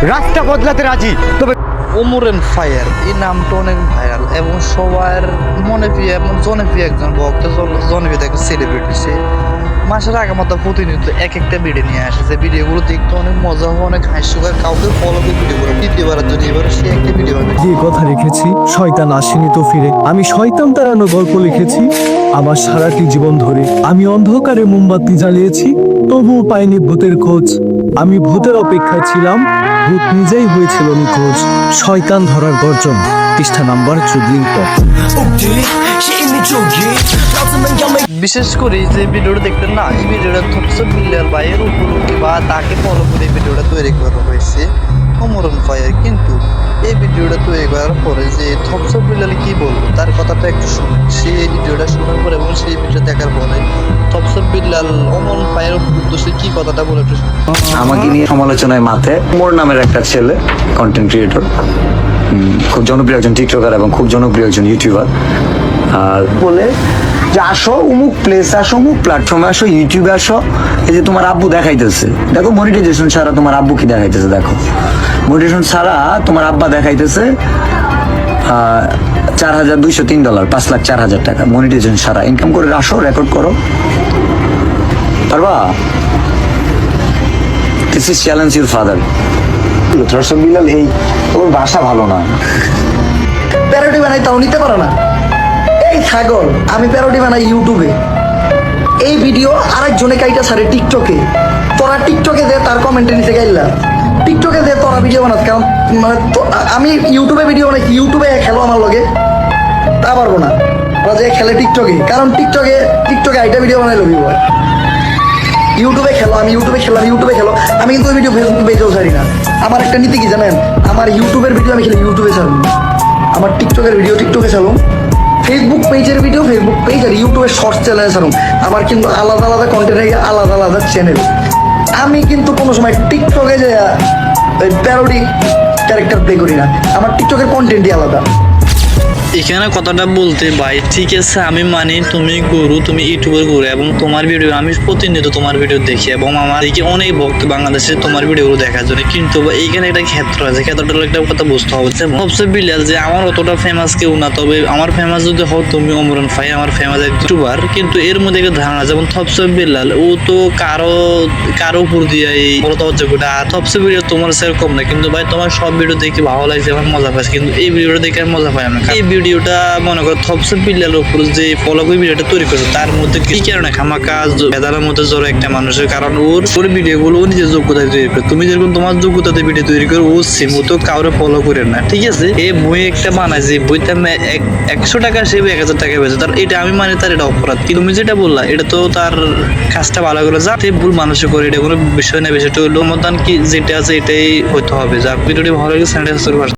রাস্তা বদলাতে রাজি, তবে ওমর এন্ড ফায়ার এই নামটা অনেক ভাইরাল এবং সবার মনে প্রিয় এবং জনপ্রিয় একজন ভক্ত, জনপ্রিয় একজন সেলিব্রিটি। সে মাসের আগে মতো প্রতিনিয়ত এক একটা ভিডিও নিয়ে আসে, যে ভিডিওগুলো দেখতে অনেক মজা হয়, অনেক হাস্যকর, কাউকে ফলো করে ভিডিওগুলো দ্বিতীয়বারের জন্য এবার সে একটা ভিডিও বানায়। যে কথা লিখেছি শয়তান আসেনি তো ফিরে, আমি শয়তান তাড়ানো গল্প লিখেছি আমার সারাটি জীবন ধরে। আমি অন্ধকারে মোমবাতি জ্বালিয়েছি, তবুও পাইনি ভূতের খোঁজ। আমি ভূতের অপেক্ষায় ছিলাম, ভূত নিজেই হয়েছিল নিখোঁজ। শয়তান ধরার গর্জন, পৃষ্ঠা নাম্বার 14। বিশেষ করে যে ভিডিওটা দেখতেন না, এই ভিডিওটা থপস বিল্লাল ভাইয়ের উপলক্ষে বা তাকে ফলো করে এই ভিডিওটা তৈরি করা হয়েছে ওমর এন্ড ফায়ার। কিন্তু এই ভিডিওটা তৈরি করার পরে যে থপস বিল্লাল কি বলবো তার কথাটা একটু শুনুন। সে এই ভিডিওটা শোনার পরে এবং সেই ভিডিও দেখার পরে থপস বিল্লাল ওমর এন্ড ফায়ার উদ্দেশ্যে কি কথাটা বলে একটু শুনুন। আমাকে নিয়ে সমালোচনায় মাঠে মোর নামের একটা ছেলে কন্টেন্ট ক্রিয়েটর, খুব জনপ্রিয় একজন টিকটকার এবং খুব জনপ্রিয় একজন ইউটিউবার, আর বলে যে আসো অমুক প্লেস, আসো অমুক প্ল্যাটফর্মে, আসো ইউটিউবে আসো। এই যে তোমার আব্বু দেখাইতেছে, দেখো মনিটাইজেশন ছাড়া তোমার আব্বু কি দেখাইতেছে, দেখো মনিটাইজেশন ছাড়া তোমার আব্বা দেখাইতেছে $4,203, $5,04,000 টাকা মনিটাইজেশন ছাড়া ইনকাম করে। আসো রেকর্ড করো, পারবা? This is challenge your father. থপস বিল্লাল, এই তোর ভাষা ভালো না, প্যারোডি বানাই তাও নিতে পারো না। এই ছাগল, আমি প্যারোডি বানাই ইউটিউবে, এই ভিডিও আরেকজনে কাইটা ছাড়ে টিকটকে। তোরা টিকটকে দে তার কমেন্টে নিচে গাইলা, টিকটকে দে তোরা ভিডিও বানাস। কারণ মানে আমি ইউটিউবে ভিডিও বানাই, ইউটিউবে খেলো আমার লগে তা পারবো না। ওরা যে খেলে টিকটকে, কারণ টিকটকে আইটা ভিডিও বানাই লবি বয়। ইউটিউবে খেলো, আমি ইউটিউবে খেলাম, ইউটিউবে খেলো। আমি কিন্তু ওই ভিডিও ফেসবুক পেজেও ছাড়ি না। আমার একটা নীতি কি জানেন, আমার ইউটিউবের ভিডিও আমি খেলে ইউটিউবে ছাড়বো, আমার টিকটকের ভিডিও টিকটকে ছাড়ুন, ফেসবুক পেজের ভিডিও ফেসবুক পেজ আর ইউটিউবের শর্টস চ্যানেলে ছাড়ুন। আমার কিন্তু আলাদা আলাদা কন্টেন্ট হয়ে আলাদা আলাদা চ্যানেল। আমি কিন্তু কোনো সময় টিকটকে যে প্যারোডি ক্যারেক্টার প্লে করি না, আমার টিকটকের কন্টেন্টই আলাদা। এখানে কথাটা বলতে ভাই, ঠিক আছে আমি মানি তুমি গুরু, তুমি ইউটিউবের গুরু এবং তোমার ভিডিও আমি প্রতিনিয়ত তোমার ভিডিও দেখি এবং আমার দিকে অনেক ভক্ত বাংলাদেশে তোমার ভিডিওগুলো দেখার জন্য। কিন্তু এইখানে একটা ক্ষেত্র আছে, ক্ষেত্রটা একটা কথা বুঝতে হবে। থপস বিল্লাল যে আমার অতটা ফেমাস কেউ না, তবে আমার ফেমাস যদি হও তুমি ওমর এন্ড ফায়ার, আমার ফেমাস ইউটিউবার। কিন্তু এর মধ্যে একটা ধারণা, যেমন থপস বিল্লাল ও তো কারো উপর দিয়ে এই বলতে হচ্ছে গোটা থপস ভিডিও তোমার সেরকম না। কিন্তু ভাই তোমার সব ভিডিও দেখে ভালো লাগছে, আমার মজা পাইছে, কিন্তু এই ভিডিওটা দেখে আর মজা পাই না। এই ভিডিওটা মনে করো থপস বিল্লালের উপর যে ফলো করে ভিডিওটা তৈরি করছে, তার মধ্যে কি কারণে খামাকা বেদালের মধ্যে জড়ো একটা মানুষের, কারণ ওর ভিডিওগুলো ও নিজের যোগ্যতায় তৈরি করে। তুমি যেরকম তোমার যোগ্যতাতে ভিডিও তৈরি করে, ও সেম ও তো কাউরে ফলো করে না, ঠিক আছে? এই বই একটা বানায়, যে বইটা 100 টাকা সে 1000 টাকা পেয়েছে, তার এটা আমি মানে তার এটা অপরাধ। কিন্তু তুমি যেটা বললা এটা তো তার কাজটা ভালো করে, যা ভুল মানুষে করে, এটা কোনো বিষয় না। বিষয়টা হলো সমাধান কি যেটা আছে এটাই হইতে হবে। যা ভিডিওটি ভালো লাগে চ্যানেলটা সাবস্ক্রাইব